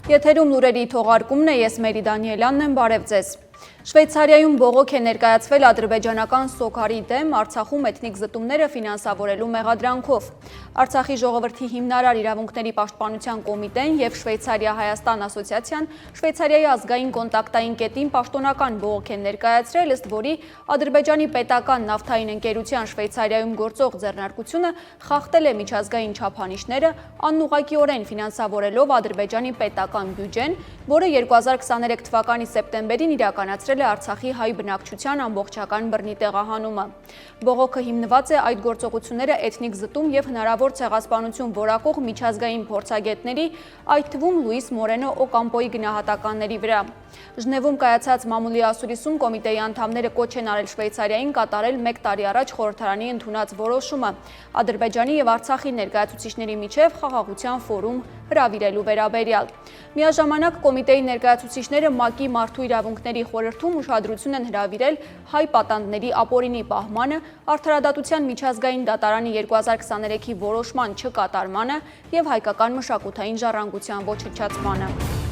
Եթերում լուրերի թողարկումն է, ես Մերի Դանիելյանն եմ, բարև ձեզ։ Շվեյցարիայում բողոք է ներկայացվել ադրբեջանական սոքարի դեմ Արցախում էթնիկ զտումները ֆինանսավորելու մեղադրանքով։ Արցախի ժողովրդի հիմնարար իրավունքների պաշտպանության կոմիտեն եւ Շվեյցարիա-Հայաստան ասոցիացիան Շվեյցարիայի ազգային կոնտակտային կետին պաշտոնական բողոք են ներկայացրել, ըստ որի Ադրբեջանի պետական նավթային ընկերության Շվեյցարիայում գործող ձեռնարկությունը խախտել է միջազգային չափանիշները, անուղղակիորեն ֆինանսավորելով Ադրբեջանի պետական բյուջեն, որը 2023 թվականի սեպտեմբերին իրականացրել է Արցախի հայ բնակչության ամբողջական բռնի տեղահանումը։ Բողոքը հիմնված է այդ գործողությունները էթնիկ զտում եւ հնարավոր ցեղասպանություն որակող միջազգային փորձագետների, այդ թվում Լուիս Մորենո Օկամպոյի գնահատականների վրա։ Ժնևում կայացած մամուլի ասուլիսում կոմիտեի անդամները կոչ են արել Շվեյցարիային կատարել 1 տարի առաջ խորհրդարանի ընդունած որոշումը Ադրբեջանի եւ Արցախի ներկայացուցիչների միջև խաղաղության ֆորում հրավիրելու վերաբերյալ։ Միաժամանակ կոմիտեի ներկայացուցիչները ՄԱԿ-ի մարդու իրավունքների խորհրդում ուշադրություն են հրավիրել հայ պատանդների ապօրինի պահմանը, արդարադատության միջազգային դատարանի 2023-ի որոշման չկատարմանը եւ հայկական մշակութային ժառանգության ոչնչացմանը։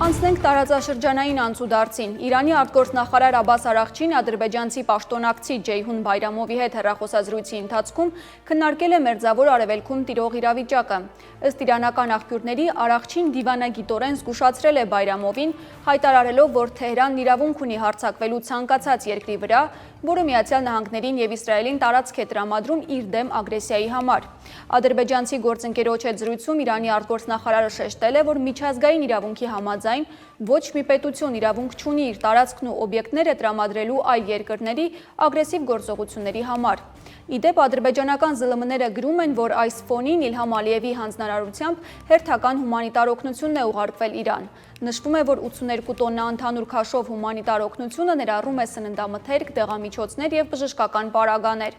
Անցնենք տարածաշրջանային անցուդարձին։ Իրանի արտգործնախարար Աբբաս Արաղչին ադրբեջանցի պաշտոնակցի Ջեյհուն Բայրամովի հետ հեռախոսազրույցի ընթացքում քննարկել է Մերձավոր Արևելքում տիրող իրավիճակը։ Ըստ իրանական աղբյուրների Արաղչին դիվանագիտորեն զգուշացրել է Բայրամովին, հայտարարելով, որ Թեհրանն իրավունք ունի հարձակվելու ցանկացած երկրի վրա, որը Միացյալ Նահանգներին եւ Իսրայելին տարածք է տրամադրում իր դեմ ագրեսիայի համար։ Ադրբեջանցի գործընկերոջ հետ զրույցում Իրանի արտգործնախարարը շեշտել է, որ միջազգային իրավունքի համաձայն ոչ մի պետություն իրավունք չունի իր տարածքն ու օբյեկտները տրամադրելու այլ երկրների ագրեսիվ գործողությունների համար։ Իդեպ ադրբեջանական ԶԼՄ-ները գրում են, որ այս ֆոնին Իլհամ Ալիևի հանձնարարությամբ հերթական հումանիտար օգնությունն է ուղարկվել Իրան։ Նշվում է, որ 82 տոննա ընդհանուր քաշով հումանիտար օգնությունը ներառում է սննդամթերք, դեղամիջոցներ եւ բժշկական պարագաներ։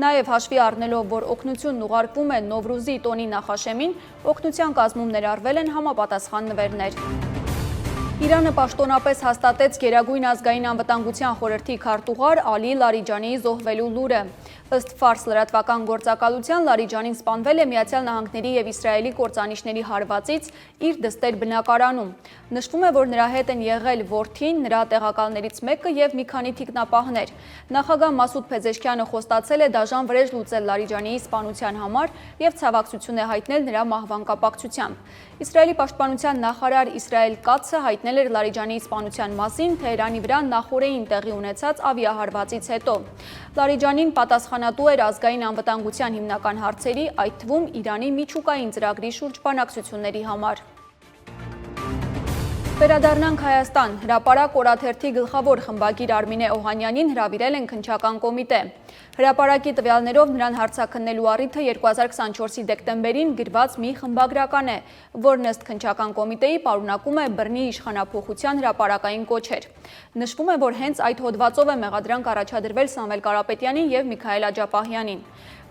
Նաեւ հաշվի առնելով, որ օգնությունն ուղարկվում է Նովրուզի տոնի նախաշեմին, օգնության կազմում ներառվել են համապատասխան նվերներ։ Իրանը պաշտոնապես հաստատեց Գերագույն ազգային անվտանգության խորհրդի քարտուղար Ալի Լարիջանիի զոհվելու լուրը։ Ըստ Ֆարս լրատվական գործակալության Լարիջանին սպանվել է Միացյալ Նահանգների եւ Իսրայելի կործանիչների հարվածից իր դստեր բնակարանում։ Նշվում է, որ նրա հետ են եղել որդին, նրա տեղակալներից մեկը եւ մի քանի թիկնապահներ։ Նախագահ Մասուդ Փեզեշքյանը խոստացել է դաժան վրեժ լուծել Լարիջանիի սպանության համար եւ ցավակցություն է հայտնել նրա մահվան կապակցությամբ։ Իսրայելի պաշտպանության նախարար Իսրայել Կացը հայտնել էր Լարիջանիի սպանության մասին Թեհրանի վրա նախորդին տեղի ունեցած ավիահարվածից հետո։ Լարիջանին պատասխանատու էր ազգային անվտանգության հիմնական հարցերի, այդ թվում Իրանի միջուկային ծրագրի շուրջ բանակցությունների համար։ Վերադառնանք Հայաստան։ Հրապարակ օրաթերթի գլխավոր խմբագիր Արմինե Օհանյանին հրավիրել են քննչական կոմիտե։ Հրապարակի տվյալներով նրան հարցաքննելու առիթը 2024-ի դեկտեմբերին գրված մի խմբագրական է, որն ըստ քննչական կոմիտեի պարունակում է բռնի իշխանափոխության հրապարակային կոչեր։ Նշվում է, որ հենց այդ հոդվածով է մեղադրանք առաջադրվել Սամվել Կարապետյանին եւ Միքայել Աջապահյանին։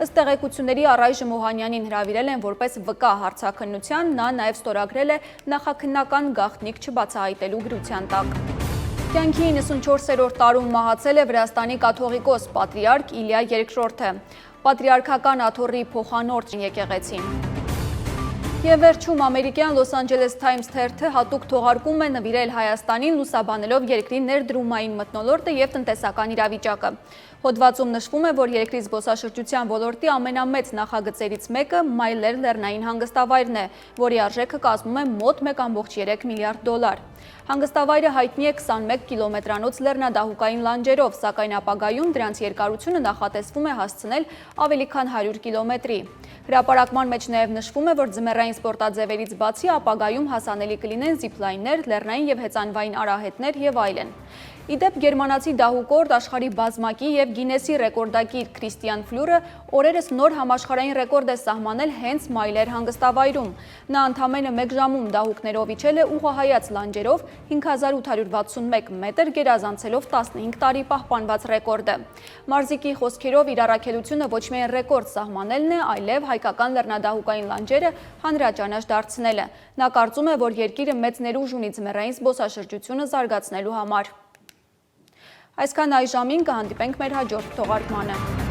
Ըստ տեղեկությունների առայժմ Օհանյանին հրավիրել են որպես վկա հարցաքննության, նա նաև ստորագրել է նախաքննական գաղտնիք չբացահայտելու գրության տակ։ Կյանքի 94-րդ տարում մահացել է Վրաստանի կաթողիկոս պատրիարք Իլիա II-ը, պատրիարքական աթոռի փոխանորդ եկեղեցին։ Եվ վերջում ամերիկյան Los Angeles Times թերթը հատուկ թողարկում է նվիրել Հայաստանին լուսաբանելով երկրի ներդրումային մթնոլորտը եւ տնտեսական իրավիճակը։ Հոդվածում նշվում է, որ երկրի զբոսաշրջության ոլորտի ամենամեծ նախագծերից մեկը Մայլեր լեռնային հանգստավայրն է, որի արժեքը կազմում է մոտ 1.3 միլիարդ դոլար։ Հանգստավայրը հայտնի է 21 կիլոմետրանոց լեռնադահուկային լանջերով, սակայն ապագայում դրանց երկարությունը նախատեսվում է հասցնել ավելի քան 100 կիլոմետրի։ Հրապարակման մեջ նաև նշվում է, որ ձմեռային սպորտաձևերից բացի ապագայում հասանելի կլինեն զիփլայններ, լեռնային եւ հեծանվային արահետներ եւ այլն։ Իդեպ գերմանացի դահուկորդ աշխարհի բազմակի եւ Գինեսի ռեկորդակիր Քրիստիան Ֆլյուրը օրերս նոր համաշխարհային ռեկորդ է սահմանել հենց Մայլեր հանգստավայրում։ Նա ընդամենը 1 ժամում դահուկներով իջել է ուղղահայաց լանջերով 5861 մետր, գերազանցելով 15 տարի պահպանված ռեկորդը։ Մարզիկի խոսքերով իր առաքելությունը ոչ միայն ռեկորդ սահմանելն է, այլև հայկական լեռնադահուկային լանջերը հանրաճանաչ դարձնելը։ Նա կարծում է, որ երկիրը մեծ ներուժ ունի ձմեռային զբոսաշրջությունը զարգացնելու համար։ Այսքան այժմին կհանդիպենք մեր հաջորդ թողարկմանը։